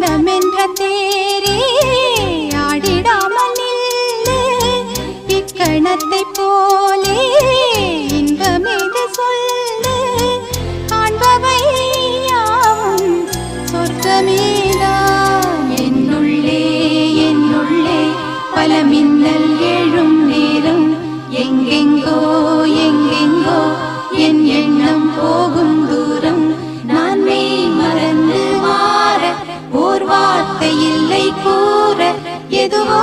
மனமென்ற தேரே ஆடிடாமல் நில்லு இக்கணத்தை போலே இன்பமேது சொல்லு காண்பவை யாவும் சொர்க்கமேதான் என்னுள்ளே என்னுள்ளே பல மின்னல் எழும் நேரம் எங்கெங்கோ எங்கெங்கோ என் எண்ணம் போகும் தூரம் நான் மெய் மறந்து மாற ஓர் வார்த்தை இல்லை கூற எதுவோ